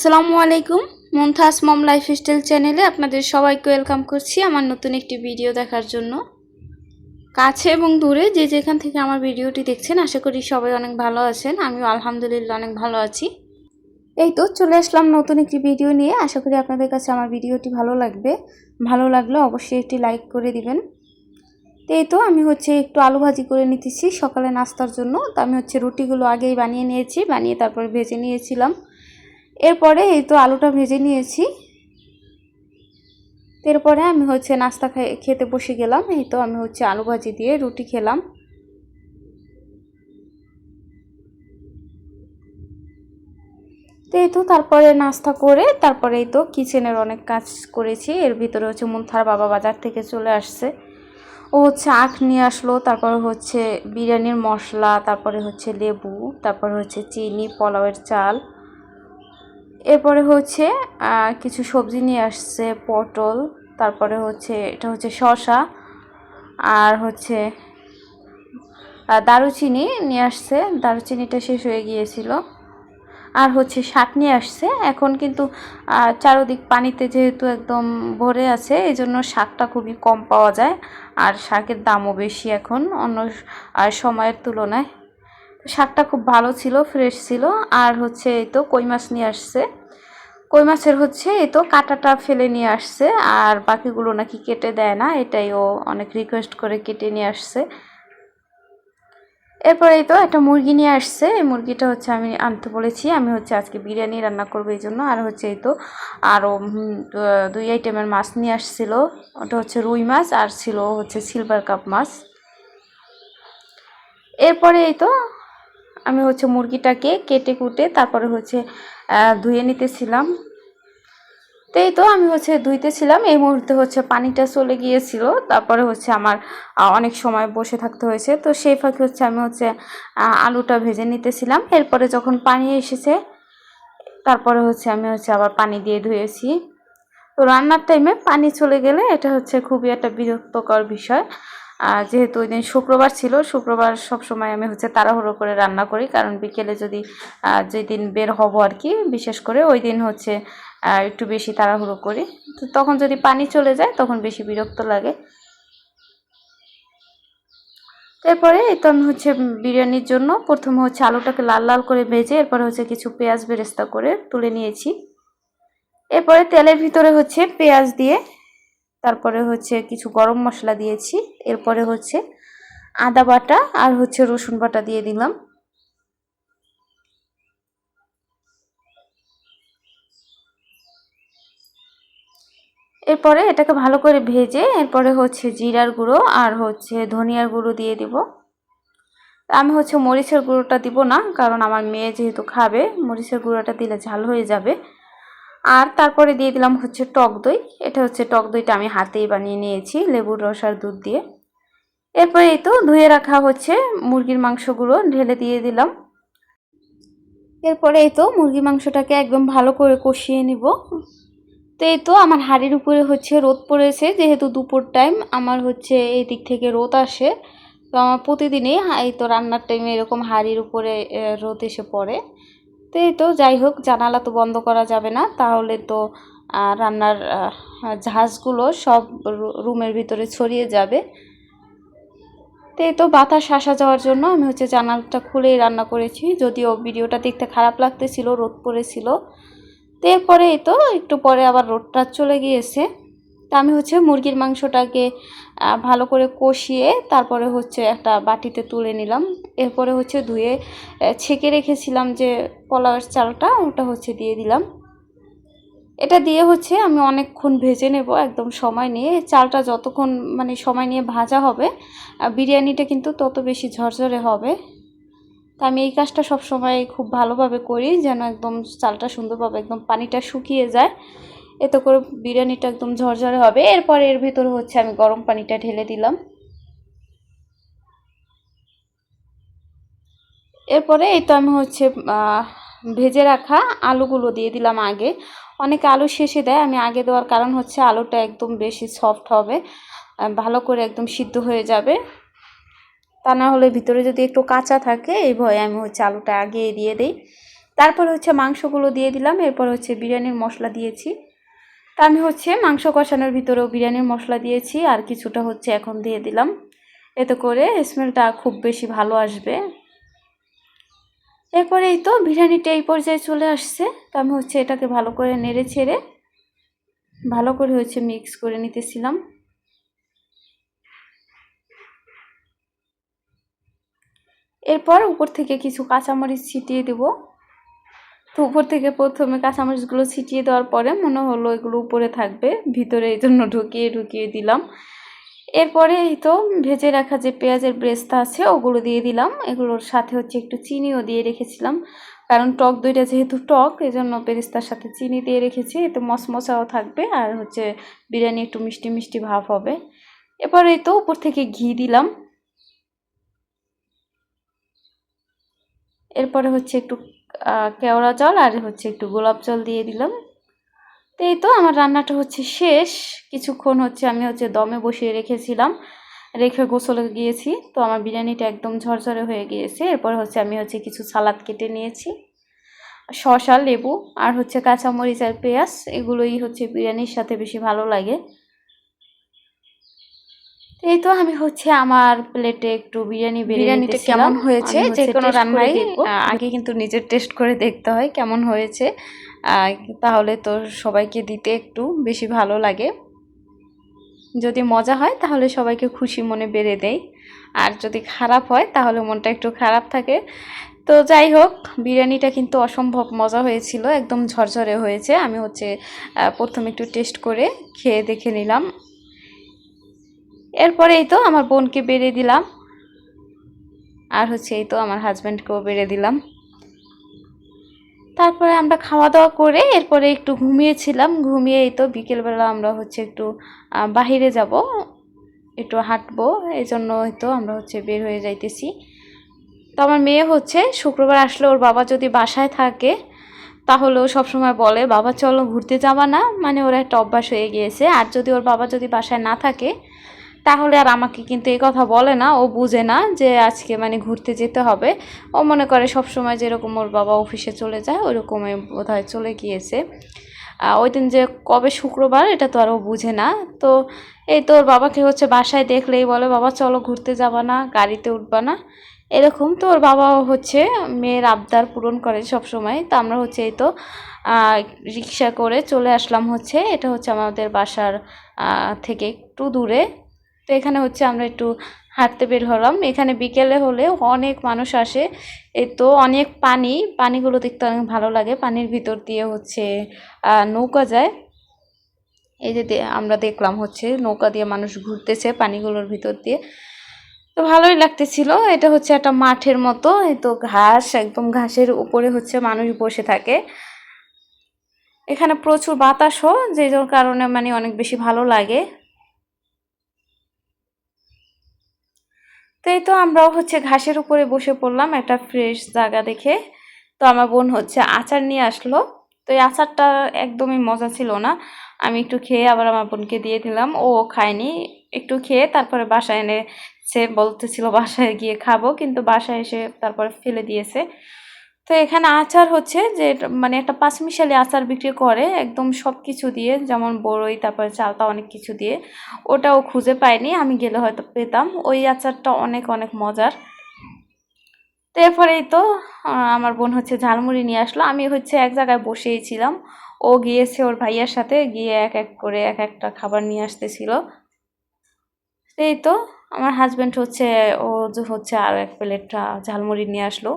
আসসালামু আলাইকুম। মুনতাহাস মম লাইফস্টাইল চ্যানেলে আপনাদের সবাইকে ওয়েলকাম করছি আমার নতুন একটি ভিডিও দেখার জন্য। কাছে এবং দূরে যে যেখান থেকে আমার ভিডিওটি দেখছেন আশা করি সবাই অনেক ভালো আছেন। আমিও আলহামদুলিল্লাহ অনেক ভালো আছি। এই তো চলে আসলাম নতুন একটি ভিডিও নিয়ে। আশা করি আপনাদের কাছে আমার ভিডিওটি ভালো লাগবে। ভালো লাগলে অবশ্যই একটি লাইক করে দিবেন। তো এই তো আমি একটু আলু ভাজি করে নিতেছি সকালে নাস্তার জন্য। তো আমি রুটিগুলো আগেই বানিয়ে নিয়েছি, বানিয়ে তারপর ভেজে নিয়েছিলাম। এরপরে এই তো আলুটা ভেজে নিয়েছি। এরপরে আমি নাস্তা খেতে বসে গেলাম। এই তো আমি আলু ভাজি দিয়ে রুটি খেলাম। তো এই তো তারপরে নাস্তা করে তারপরে এই তো কিচেনের অনেক কাজ করেছি। এর ভিতরে মুনথার বাবা বাজার থেকে চলে আসছে। ও আখ নিয়ে আসলো, তারপরে বিরিয়ানির মশলা, তারপরে লেবু, তারপরে চিনি, পোলাওয়ের চাল। এরপরে কিছু সবজি নিয়ে আসছে, পটল, তারপরে এটা শসা, আর দারুচিনি নিয়ে আসছে। দারুচিনিটা শেষ হয়ে গিয়েছিল। আর শাক নিয়ে আসছে। এখন কিন্তু চারদিক পানিতে যেহেতু একদম ভরে আছে, এই জন্য শাকটা খুবই কম পাওয়া যায়। আর শাকের দামও বেশি এখন অন্য সময়ের তুলনায়। শাকটা খুব ভালো ছিল, ফ্রেশ ছিল। আর এই তো কই মাছ নিয়ে আসছে। কই মাছের এই তো কাঁটাটা ফেলে নিয়ে আসছে, আর বাকিগুলো নাকি কেটে দেয় না, এটাই ও অনেক রিকোয়েস্ট করে কেটে নিয়ে আসছে। এরপরে এই তো একটা মুরগি নিয়ে আসছে। এই মুরগিটা আমি আনতে বলেছি। আমি আজকে বিরিয়ানি রান্না করবো এই জন্য। আর এই তো আরও 2 আইটেমের মাছ নিয়ে আসছিল। ওটা রুই মাছ, আর ছিল সিলভার কাপ মাছ। এরপরে এই তো আমি মুরগিটাকে কেটে কুটে তারপরে ধুয়ে নিতেছিলাম। তো এই তো আমি ধুইতেছিলাম, এই মুহূর্তে পানিটা চলে গিয়েছিল। তারপরে আমার অনেক সময় বসে থাকতে হয়েছে। তো সেই ফাঁকে আমি আলুটা ভেজে নিতেছিলাম। এরপরে যখন পানি এসেছে তারপরে আমি আবার পানি দিয়ে ধুয়েছি। তো রান্নার টাইমে পানি চলে গেলে এটা খুবই একটা বিরক্তকর বিষয়। যেহেতু ওই দিন শুক্রবার ছিল, শুক্রবার সবসময় আমি তাড়াহুড়ো করে রান্না করি, কারণ বিকেলে যদি যেদিন বের হব আর কি, বিশেষ করে ওই দিন একটু বেশি তাড়াহুড়ো করি। তো তখন যদি পানি চলে যায় তখন বেশি বিরক্ত লাগে। এরপরে এই তো আমি বিরিয়ানির জন্য প্রথমে আলুটাকে লাল লাল করে ভেজে এরপরে কিছু পেঁয়াজ বেরেস্তা করে তুলে নিয়েছি। এরপরে তেলের ভিতরে পেঁয়াজ দিয়ে তারপরে কিছু গরম মশলা দিয়েছি। এরপরে আদা বাটা আর রসুন বাটা দিয়ে দিলাম। এরপরে এটাকে ভালো করে ভেজে এরপরে জিরার গুঁড়ো আর ধনিয়ার গুঁড়ো দিয়ে দিব। আমি মরিচের গুঁড়োটা দিব না, কারণ আমার মেয়ে যেহেতু খাবে, মরিচের গুঁড়োটা দিলে ঝাল হয়ে যাবে। আর তারপরে দিয়ে দিলাম টক দই। এটা টক দইটা আমি হাতেই বানিয়ে নিয়েছি লেবুর রস আর দুধ দিয়ে। এরপরে এই তো ধুয়ে রাখা মুরগির মাংসগুলো ঢেলে দিয়ে দিলাম। এরপরে এই তো মুরগির মাংসটাকে একদম ভালো করে কষিয়ে নিব। তো এই তো আমার হাঁড়ির উপরে রোদ পড়েছে, যেহেতু দুপুর টাইম আমার এই দিক থেকে রোদ আসে। তো আমার প্রতিদিনই এই তো রান্নার টাইমে এরকম হাঁড়ির উপরে রোদ এসে পড়ে। তো এই তো যাই হোক, জানালা তো বন্ধ করা যাবে না, তাহলে তো রান্নার ঝাঁঝগুলো সব রুমের ভিতরে ছড়িয়ে যাবে। তো এই তো বাতাস আসা যাওয়ার জন্য আমি জানালাটা খুলেই রান্না করেছি, যদিও ভিডিওটা দেখতে খারাপ লাগতেছিল, রোদ পড়েছিল। তো এরপরে এই তো একটু পরে আবার রোদটা চলে গিয়েছে। তা আমি মুরগির মাংসটাকে ভালো করে কষিয়ে তারপরে একটা বাটিতে তুলে নিলাম। এরপরে ধুয়ে ছেঁকে রেখেছিলাম যে পোলাওয়ের চালটা, ওটা দিয়ে দিলাম। এটা দিয়ে আমি অনেকক্ষণ ভেজে নেব, একদম সময় নিয়ে। চালটা যতক্ষণ সময় নিয়ে ভাজা হবে, বিরিয়ানিটা কিন্তু তত বেশি ঝরঝরে হবে। তা আমি এই কাজটা সব সময় খুব ভালোভাবে করি, যেন একদম চালটা সুন্দরভাবে একদম পানিটা শুকিয়ে যায়, এতে করে বিরিয়ানিটা একদম ঝরঝরে হবে। এরপর এর ভিতরে আমি গরম পানিটা ঢেলে দিলাম। এরপরে এই তো আমি ভেজে রাখা আলুগুলো দিয়ে দিলাম আগে। অনেকে আলু শেষে দেয়, আমি আগে দেওয়ার কারণ আলুটা একদম বেশি সফট হবে, ভালো করে একদম সিদ্ধ হয়ে যাবে। তা না হলে ভিতরে যদি একটু কাঁচা থাকে, এই ভয়ে আমি আলুটা আগে দিয়ে দিই। তারপর হচ্ছে মাংসগুলো দিয়ে দিলাম, এরপর হচ্ছে বিরিয়ানির মশলা দিয়েছি। তা আমি হচ্ছে মাংস কষানোর ভিতরেও বিরিয়ানির মশলা দিয়েছি, আর কিছুটা হচ্ছে এখন দিয়ে দিলাম, এতে করে স্মেলটা খুব বেশি ভালো আসবে। এরপরে এই তো বিরিয়ানিটা এই পর্যায়ে চলে আসছে। তো আমি হচ্ছে এটাকে ভালো করে নেড়ে ছেড়ে ভালো করে হচ্ছে মিক্স করে নিতেছিলাম। এরপর উপর থেকে কিছু কাঁচামরিচ ছিটিয়ে দেব। তো উপর থেকে প্রথমে কাঁচামরিচগুলো ছিটিয়ে দেওয়ার পরে মনে হলো এগুলো উপরে থাকবে, ভিতরে এই জন্য ঢুকিয়ে দিলাম। এরপরে এই তো ভেজে রাখা যে পেঁয়াজের ব্রেস্তা আছে ওগুলো দিয়ে দিলাম। এগুলোর সাথে হচ্ছে একটু চিনিও দিয়ে রেখেছিলাম, কারণ টক দইটা যেহেতু টক এজন্য বেরেস্তার সাথে চিনি দিয়ে রেখেছি, এতে মশমশাও থাকবে আর হচ্ছে বিরিয়ানি একটু মিষ্টি মিষ্টি ভাব হবে। এরপর এই তো উপর থেকে ঘি দিলাম। এরপরে হচ্ছে একটু কেওড়া জল আর হচ্ছে একটু গোলাপ জল দিয়ে দিলাম। তো এই তো আমার রান্নাটা হচ্ছে শেষ। কিছুক্ষণ হচ্ছে আমি হচ্ছে দমে বসিয়ে রেখেছিলাম, রেখে গোসলে গিয়েছি। তো আমার বিরিয়ানিটা একদম ঝরঝরে হয়ে গিয়েছে। এরপর হচ্ছে আমি হচ্ছে কিছু সালাদ কেটে নিয়েছি, শসা, লেবু আর হচ্ছে কাঁচামরিচ আর পেঁয়াজ, এগুলোই হচ্ছে বিরিয়ানির সাথে বেশি ভালো লাগে। এই তো আমি হচ্ছে আমার প্লেটে একটু বিরিয়ানিটা কেমন হয়েছে, যে কোনো রান্নাই আগে কিন্তু নিজের টেস্ট করে দেখতে হয় কেমন হয়েছে, তাহলে তো সবাইকে দিতে একটু বেশি ভালো লাগে। যদি মজা হয় তাহলে সবাইকে খুশি মনে বেড়ে দেয়, আর যদি খারাপ হয় তাহলে মনটা একটু খারাপ থাকে। তো যাই হোক, বিরিয়ানিটা কিন্তু অসম্ভব মজা হয়েছিল, একদম ঝরঝরে হয়েছে। আমি হচ্ছে প্রথমে একটু টেস্ট করে খেয়ে দেখে নিলাম। এরপরে এই তো আমার বোনকে বেড়ে দিলাম, আর হচ্ছে এই তো আমার হাজব্যান্ডকেও বেড়ে দিলাম। তারপরে আমরা খাওয়া দাওয়া করে এরপরে একটু ঘুমিয়েছিলাম। ঘুমিয়ে এই তো বিকেলবেলা আমরা হচ্ছে একটু বাহিরে যাব, একটু হাঁটবো, এই জন্য হয়তো আমরা হচ্ছে বের হয়ে যাইতেছি। তো আমার মেয়ে হচ্ছে শুক্রবার আসলে ওর বাবা যদি বাসায় থাকে তাহলে ও সবসময় বলে বাবা চলো ঘুরতে যাবা না, মানে ওর একটা অভ্যাস হয়ে গিয়েছে। আর যদি ওর বাবা যদি বাসায় না থাকে তাহলে আর আমাকে কিন্তু এই কথা বলে না, ও বুঝে না যে আজকে মানে ঘুরতে যেতে হবে। ও মনে করে সবসময় যেরকম ওর বাবা অফিসে চলে যায় ওরকমই বোধহয় চলে গিয়েছে। ওই দিন যে কবে শুক্রবার এটা তো আর ও বুঝে না। তো এই তো ওর বাবাকে হচ্ছে বাসায় দেখলেই বলে বাবা চলো ঘুরতে যাবা না, গাড়িতে উঠবা না, এরকম। তো ওর বাবাও হচ্ছে মেয়ের আবদার পূরণ করে সব সময়। তো আমরা হচ্ছে এই তো রিক্সা করে চলে আসলাম, হচ্ছে এটা হচ্ছে আমাদের বাসার থেকে একটু দূরে। তো এখানে হচ্ছে আমরা একটু হাঁটতে বের হলাম। এখানে বিকেলে হলে অনেক মানুষ আসে। এই তো অনেক পানিগুলো দেখতে অনেক ভালো লাগে, পানির ভিতর দিয়ে হচ্ছে নৌকা যায়। এই যে আমরা দেখলাম হচ্ছে নৌকা দিয়ে মানুষ ঘুরতেছে পানিগুলোর ভিতর দিয়ে, তো ভালোই লাগতেছিল। এটা হচ্ছে একটা মাঠের মতো, এই তো ঘাস, একদম ঘাসের উপরে হচ্ছে মানুষ বসে থাকে। এখানে প্রচুর বাতাসও, যে কারণে মানে অনেক বেশি ভালো লাগে। তো এই তো আমরাও হচ্ছে ঘাসের উপরে বসে পড়লাম একটা ফ্রেশ জায়গা দেখে। তো আমার বোন হচ্ছে আচার নিয়ে আসলো। তো এই আচারটা একদমই মজা ছিল না, আমি একটু খেয়ে আবার আমার বোনকে দিয়ে দিলাম, ও খায়নি। একটু খেয়ে তারপরে বাসায় এনে সে বলতেছিল বাসায় গিয়ে খাবো, কিন্তু বাসায় এসে তারপরে ফেলে দিয়েছে। তো এখানে আচার হচ্ছে যে মানে একটা পাঁচমিশালি আচার বিক্রি করে একদম সব কিছু দিয়ে, যেমন বড়ই, তারপরে চালতা, অনেক কিছু দিয়ে। ওটাও খুঁজে পাইনি, আমি গেলে হয়তো পেতাম। ওই আচারটা অনেক অনেক মজার। তো এরপরেই তো আমার বোন হচ্ছে ঝালমুড়ি নিয়ে আসলো। আমি হচ্ছে এক জায়গায় বসেই ছিলাম, ও গিয়েছে ওর ভাইয়ার সাথে, গিয়ে এক এক করে এক একটা খাবার নিয়ে আসতেছিল। এই তো আমার হাজব্যান্ড হচ্ছে ও যে হচ্ছে আরও এক প্লেট ঝালমুড়ি নিয়ে আসলো।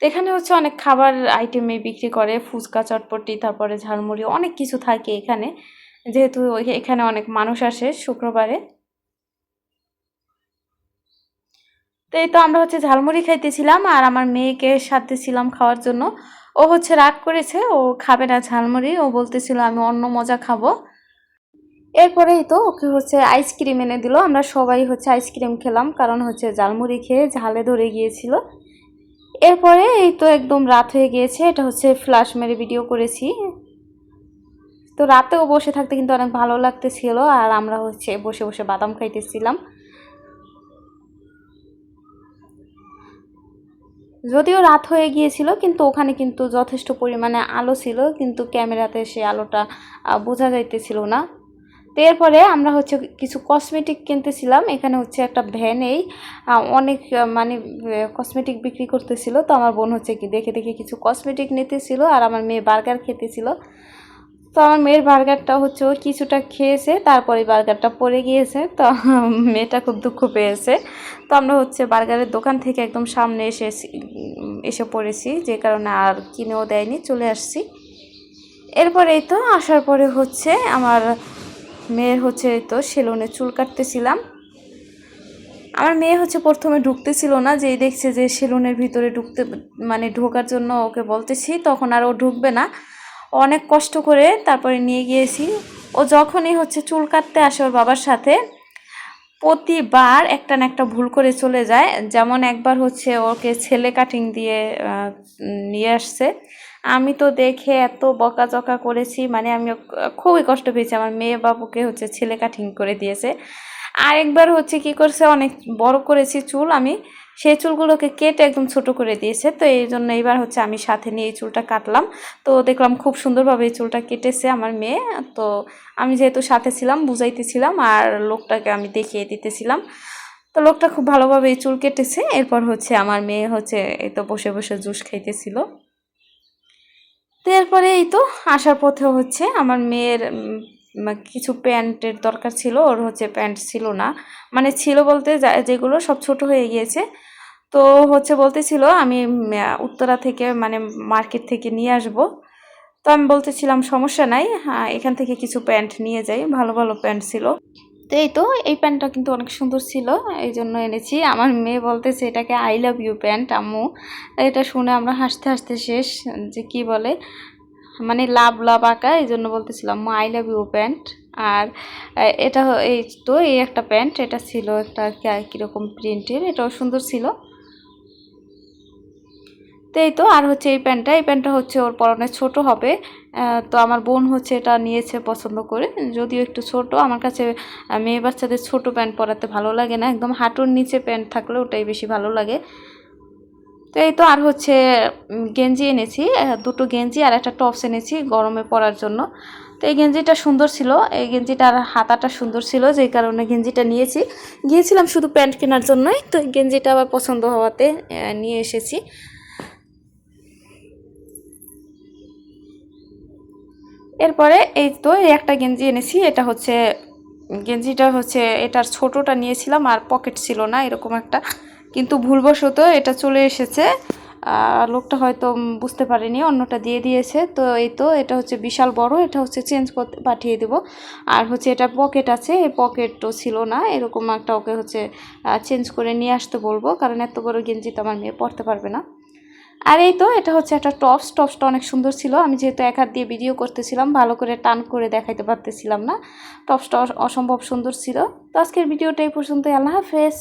তো এখানে হচ্ছে অনেক খাবার আইটেমে বিক্রি করে, ফুচকা, চটপটি, তারপরে ঝালমুড়ি, অনেক কিছু থাকে এখানে, যেহেতু এখানে অনেক মানুষ আসে শুক্রবারে। তো এই তো আমরা হচ্ছে ঝালমুড়ি খাইতেছিলাম, আর আমার মেয়েকে সাথে ছিলাম খাওয়ার জন্য। ও হচ্ছে রাগ করেছে, ও খাবে না ঝালমুড়ি, ও বলতেছিল আমি অন্য মজা খাবো। এরপরেই তো ওকে হচ্ছে আইসক্রিম এনে দিল। আমরা সবাই হচ্ছে আইসক্রিম খেলাম, কারণ হচ্ছে ঝালমুড়ি খেয়ে ঝালে ধরে গিয়েছিল। এরপরে এই তো একদম রাত হয়ে গিয়েছে, এটা হচ্ছে ফ্ল্যাশ মেরে ভিডিও করেছি। তো রাতেও বসে থাকতে কিন্তু অনেক ভালো লাগতেছিল, আর আমরা হচ্ছে বসে বসে বাদাম খাইতেছিলাম। যদিও রাত হয়ে গিয়েছিল কিন্তু ওখানে কিন্তু যথেষ্ট পরিমাণে আলো ছিল, কিন্তু ক্যামেরাতে সেই আলোটা বোঝা যাইতেছিল না। তো এরপরে আমরা হচ্ছে কিছু কসমেটিক কিনতেছিলাম। এখানে হচ্ছে একটা ভ্যানেই অনেক মানে কসমেটিক বিক্রি করতেছিল। তো আমার বোন হচ্ছে কি দেখে দেখে কিছু কসমেটিক নিতেছিল, আর আমার মেয়ে বার্গার খেতেছিল। তো আমার মেয়ের বার্গারটা হচ্ছে ও কিছুটা খেয়েছে, তারপরে বার্গারটা পড়ে গিয়েছে। তো মেয়েটা খুব দুঃখ পেয়েছে। তো আমরা হচ্ছে বার্গারের দোকান থেকে একদম সামনে এসে পড়েছি, যে কারণে আর কিনেও দেয়নি, চলে আসছি। এরপরে এই তো আসার পরে হচ্ছে আমার মেয়ের হচ্ছে এই তো সেলুনে চুল কাটতেছিলাম। আমার মেয়ে হচ্ছে প্রথমে ঢুকতেছিল না, যেই দেখছে যে সেলুনের ভিতরে মানে ঢোকার জন্য ওকে বলতেছি, তখন আর ও ঢুকবে না। অনেক কষ্ট করে তারপরে নিয়ে গিয়েছি। ও যখনই হচ্ছে চুল কাটতে আসে ওর বাবার সাথে, প্রতিবার একটা না একটা ভুল করে চলে যায়। যেমন একবার হচ্ছে ওকে ছেলে কাটিং দিয়ে নিয়ে আসছে। আমি তো দেখে এত বকাঝকা করেছি, মানে আমি খুবই কষ্ট পেয়েছি। আমার মেয়ে বাবুকে হচ্ছে ছেলে কাটিং করে দিয়েছে। আরেকবার হচ্ছে কি করছে, অনেক বড় করেছি চুল আমি, সেই চুলগুলোকে কেটে একদম ছোট করে দিয়েছে। তো এই জন্য এইবার হচ্ছে আমি সাথে নিয়ে এই চুলটা কাটলাম। তো দেখলাম খুব সুন্দরভাবে এই চুলটা কেটেছে আমার মেয়ে। তো আমি যেহেতু সাথে ছিলাম বুঝাইতেছিলাম, আর লোকটাকে আমি দেখিয়ে দিতেছিলাম। তো লোকটা খুব ভালোভাবে এই চুল কেটেছে। এরপর হচ্ছে আমার মেয়ে হচ্ছে এই তো বসে বসে জুস খাইতেছিল। তো এরপরে এই তো আসার পথে হচ্ছে আমার মেয়ের কিছু প্যান্টের দরকার ছিল। ওর হচ্ছে প্যান্ট ছিল না, মানে ছিল বলতে যেগুলো সব ছোট হয়ে গিয়েছে। তো হচ্ছে বলতেছিল আমি উত্তরা থেকে মানে মার্কেট থেকে নিয়ে আসব। তো আমি বলতেছিলাম সমস্যা নাই, এখান থেকে কিছু প্যান্ট নিয়ে যাই, ভালো ভালো প্যান্ট ছিল। তো এই তো এই প্যান্টটা কিন্তু অনেক সুন্দর ছিল, এই জন্য এনেছি। আমার মেয়ে বলতেছে এটাকে আই লাভ ইউ প্যান্ট আম্মু। এটা শুনে আমরা হাসতে হাসতে শেষ, যে কি বলে মানে লাভ লাভ আঁকা, এই জন্য বলতেছিলাম মা আই লাভ ইউ প্যান্ট। আর এটা এই তো এই একটা প্যান্ট, এটা ছিল একটা কীরকম প্রিন্টের, এটাও সুন্দর ছিল। তো এই তো আর হচ্ছে এই প্যান্টটা হচ্ছে ওর পরনে ছোট হবে। তো আমার বোন হচ্ছে এটা নিয়েছে পছন্দ করে, যদিও একটু ছোট। আমার কাছে মেয়ে বাচ্চাদের ছোট প্যান্ট পরাতে ভালো লাগে না, একদম হাঁটুর নিচে প্যান্ট থাকলে ওটাই বেশি ভালো লাগে। তো এই তো আর হচ্ছে গেঞ্জি এনেছি, দুটো গেঞ্জি আর একটা টপস এনেছি গরমে পরার জন্য। তো এই গেঞ্জিটা সুন্দর ছিল, এই গেঞ্জিটার হাতাটা সুন্দর ছিল, যেই কারণে গেঞ্জিটা নিয়েছি। গিয়েছিলাম শুধু প্যান্ট কেনার জন্যই, তো এই গেঞ্জিটা আবার পছন্দ হওয়াতে নিয়ে এসেছি। এরপরে এই তো এই একটা গেঞ্জি এনেছি, এটা হচ্ছে গেঞ্জিটা হচ্ছে এটার ছোটটা নিয়েছিলাম আর পকেট ছিল না এরকম একটা, কিন্তু ভুলবশত এটা চলে এসেছে। লোকটা হয়তো বুঝতে পারেনি, অন্যটা দিয়ে দিয়েছে। তো এই তো এটা হচ্ছে বিশাল বড়, এটা হচ্ছে চেঞ্জ করতে পাঠিয়ে দেব। আর হচ্ছে এটা পকেট আছে, এই পকেটও ছিল না, এরকম একটা ওকে হচ্ছে চেঞ্জ করে নিয়ে আসতে বলবো, কারণ এত বড় গেঞ্জি তো আমার মেয়ে পরতে পারবে না। আর এই তো এটা হচ্ছে একটা টপসটা অনেক সুন্দর ছিল। আমি যেহেতু এক হাত দিয়ে ভিডিও করতেছিলাম, ভালো করে টান করে দেখাইতে পারতেছিলাম না। টপসটা অসম্ভব সুন্দর ছিল। তো আজকের ভিডিওটা এই পর্যন্তই। আল্লাহ হাফেজ।